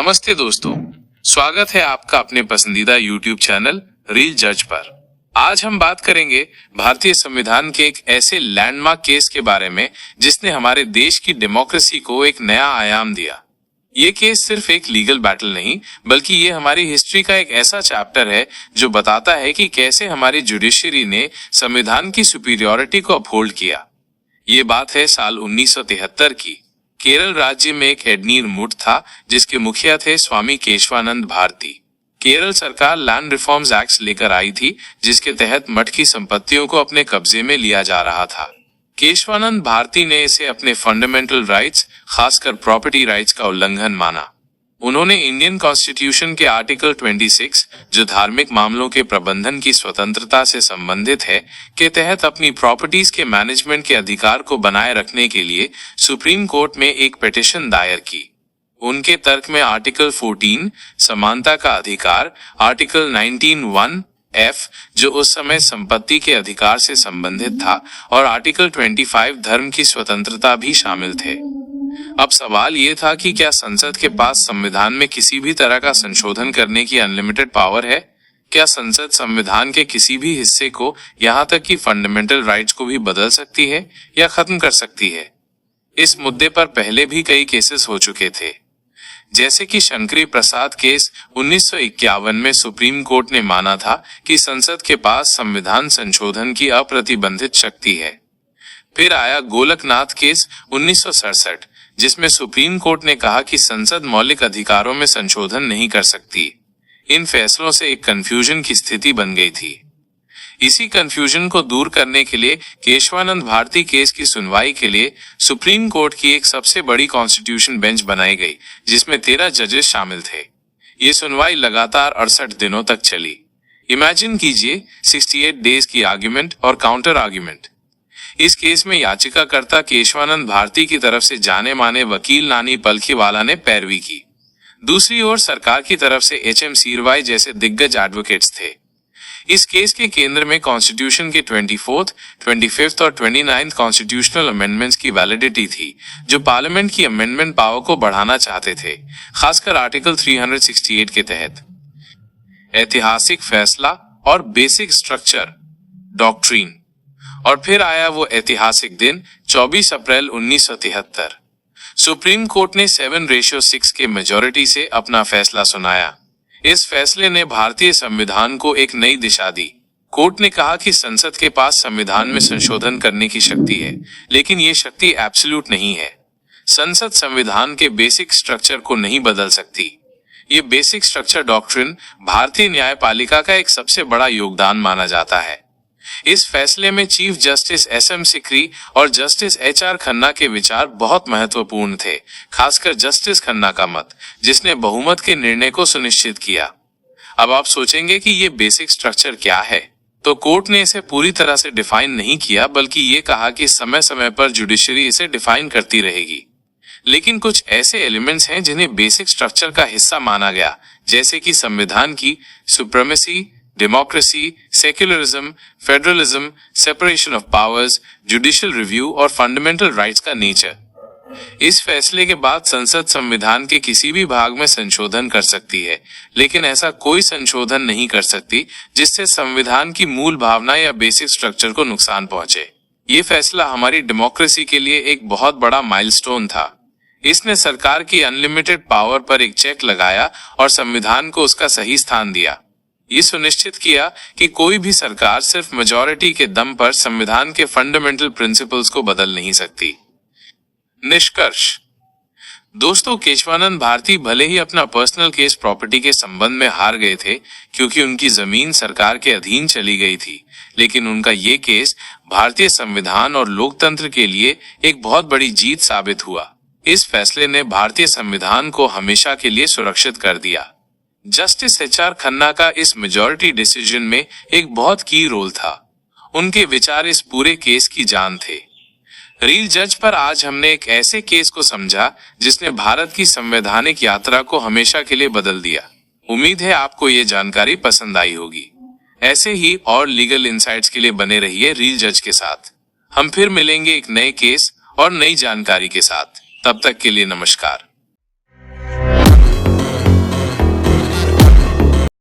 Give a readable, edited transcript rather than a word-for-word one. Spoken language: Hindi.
नमस्ते दोस्तों, स्वागत है आपका अपने पसंदीदा YouTube चैनल रील जज पर। आज हम बात करेंगे भारतीय संविधान के एक ऐसे लैंडमार्क केस के बारे में जिसने हमारे देश की डेमोक्रेसी को एक नया आयाम दिया। ये केस सिर्फ एक लीगल बैटल नहीं, बल्कि ये हमारी हिस्ट्री का एक ऐसा चैप्टर है जो बताता है कि कैसे हमारी जुडिशरी ने संविधान की सुपीरियरिटी को अपहोल्ड किया। ये बात है साल 1973 की। केरल राज्य में एक एडनीर मुठ था जिसके मुखिया थे स्वामी केशवानंद भारती। केरल सरकार लैंड रिफॉर्म्स एक्ट लेकर आई थी जिसके तहत मठ की संपत्तियों को अपने कब्जे में लिया जा रहा था। केशवानंद भारती ने इसे अपने फंडामेंटल राइट्स, खासकर प्रॉपर्टी राइट्स का उल्लंघन माना। उन्होंने इंडियन कॉन्स्टिट्यूशन के आर्टिकल 26, जो धार्मिक मामलों के प्रबंधन की स्वतंत्रता से संबंधित है, के तहत अपनी प्रॉपर्टीज के मैनेजमेंट के अधिकार को बनाए रखने के लिए सुप्रीम कोर्ट में एक पिटीशन दायर की। उनके तर्क में आर्टिकल 14, समानता का अधिकार, आर्टिकल 19(1)(f), जो उस समय संपत्ति के अधिकार से संबंधित था, और आर्टिकल 25, धर्म की स्वतंत्रता भी शामिल थे। अब सवाल ये था कि क्या संसद के पास संविधान में किसी भी तरह का संशोधन करने की अनलिमिटेड पावर है? क्या संसद संविधान के किसी भी हिस्से को, यहाँ तक कि फंडामेंटल राइट्स को भी बदल सकती है या खत्म कर सकती है? इस मुद्दे पर पहले भी कई केसेस हो चुके थे, जैसे कि शंकरी प्रसाद केस 1951 में सुप्रीम कोर्ट ने माना था कि संसद के पास संविधान संशोधन की अप्रतिबंधित शक्ति है। फिर आया गोलकनाथ केस 1967, जिसमें सुप्रीम कोर्ट ने कहा कि संसद मौलिक अधिकारों में संशोधन नहीं कर सकती। इन फैसलों से एक कंफ्यूजन की स्थिति बन गई थी। इसी कंफ्यूजन को दूर करने के लिए केशवानंद भारती केस की सुनवाई के लिए सुप्रीम कोर्ट की एक सबसे बड़ी कॉन्स्टिट्यूशन बेंच बनाई गई, जिसमें 13 जजेस शामिल थे। ये सुनवाई लगातार 68 दिनों तक चली। इमेजिन कीजिए, 68 डेज की आर्ग्यूमेंट और काउंटर आर्ग्यूमेंट। इस केस में याचिकाकर्ता केशवानंद भारती की तरफ से जाने माने वकील नानी पलखीवाला ने पैरवी की। दूसरी ओर सरकार की तरफ से HM सीरवाई जैसे दिग्गज एडवोकेट्स थे। इस केस के केंद्र में कॉन्स्टिट्यूशन के 24th, 25th और 29th कॉन्स्टिट्यूशनल अमेंडमेंट्स की वैलिडिटी थी, जो पार्लियामेंट की अमेंडमेंट पावर को बढ़ाना चाहते थे, खासकर आर्टिकल 368 के तहत। ऐतिहासिक फैसला और बेसिक स्ट्रक्चर डॉक्ट्रिन। और फिर आया वो ऐतिहासिक दिन 24 अप्रैल 1973। सुप्रीम कोर्ट ने 7:6 के मेजॉरिटी से अपना फैसला सुनाया। इस फैसले ने भारतीय संविधान को एक नई दिशा दी। कोर्ट ने कहा कि संसद के पास संविधान में संशोधन करने की शक्ति है, लेकिन ये शक्ति एब्सोल्यूट नहीं है। संसद संविधान के बेसिक स्ट्रक्चर को नहीं बदल सकती। ये बेसिक स्ट्रक्चर डॉक्ट्रिन भारतीय न्यायपालिका का एक सबसे बड़ा योगदान माना जाता है। इस फैसले में चीफ जस्टिस SM सिकरी और जस्टिस HR खन्ना के विचार बहुत महत्वपूर्ण थे, खासकर जस्टिस खन्ना का मत, जिसने बहुमत के निर्णय को सुनिश्चित किया। अब आप सोचेंगे कि ये बेसिक स्ट्रक्चर क्या है, तो कोर्ट ने इसे पूरी तरह से डिफाइन नहीं किया, बल्कि ये कहा कि समय समय पर जुडिशरी इसे डिफाइन करती रहेगी। लेकिन कुछ ऐसे एलिमेंट्स हैं जिन्हें बेसिक स्ट्रक्चर का हिस्सा माना गया, जैसे कि संविधान की supremacy, democracy, secularism, federalism, separation of powers, judicial review और फंडामेंटल राइट्स का नेचर। इस फैसले के बाद संसद संविधान के किसी भी भाग में संशोधन कर सकती है, लेकिन ऐसा कोई संशोधन नहीं कर सकती जिससे संविधान की मूल भावना या बेसिक स्ट्रक्चर को नुकसान पहुंचे। ये फैसला हमारी डेमोक्रेसी के लिए एक बहुत बड़ा माइलस्टोन था। इसने सरकार की अनलिमिटेड पावर पर एक चेक लगाया और संविधान को उसका सही स्थान दिया। ये सुनिश्चित किया कि कोई भी सरकार सिर्फ मेजॉरिटी के दम पर संविधान के फंडामेंटल प्रिंसिपल्स को बदल नहीं सकती। निष्कर्ष दोस्तों, केशवानंद भारती भले ही अपना पर्सनल केस प्रॉपर्टी के संबंध में हार गए थे, क्योंकि उनकी जमीन सरकार के अधीन चली गई थी, लेकिन उनका ये केस भारतीय संविधान और लोकतंत्र के लिए एक बहुत बड़ी जीत साबित हुआ। इस फैसले ने भारतीय संविधान को हमेशा के लिए सुरक्षित कर दिया। जस्टिस HR खन्ना का इस मेजॉरिटी डिसीजन में एक बहुत की रोल था। उनके विचार इस पूरे केस की जान थे। रील जज पर आज हमने एक ऐसे केस को समझा जिसने भारत की संवैधानिक यात्रा को हमेशा के लिए बदल दिया। उम्मीद है आपको ये जानकारी पसंद आई होगी। ऐसे ही और लीगल इंसाइट्स के लिए बने रहिए रील जज के साथ। हम फिर मिलेंगे एक नए केस और नई जानकारी के साथ। तब तक के लिए नमस्कार।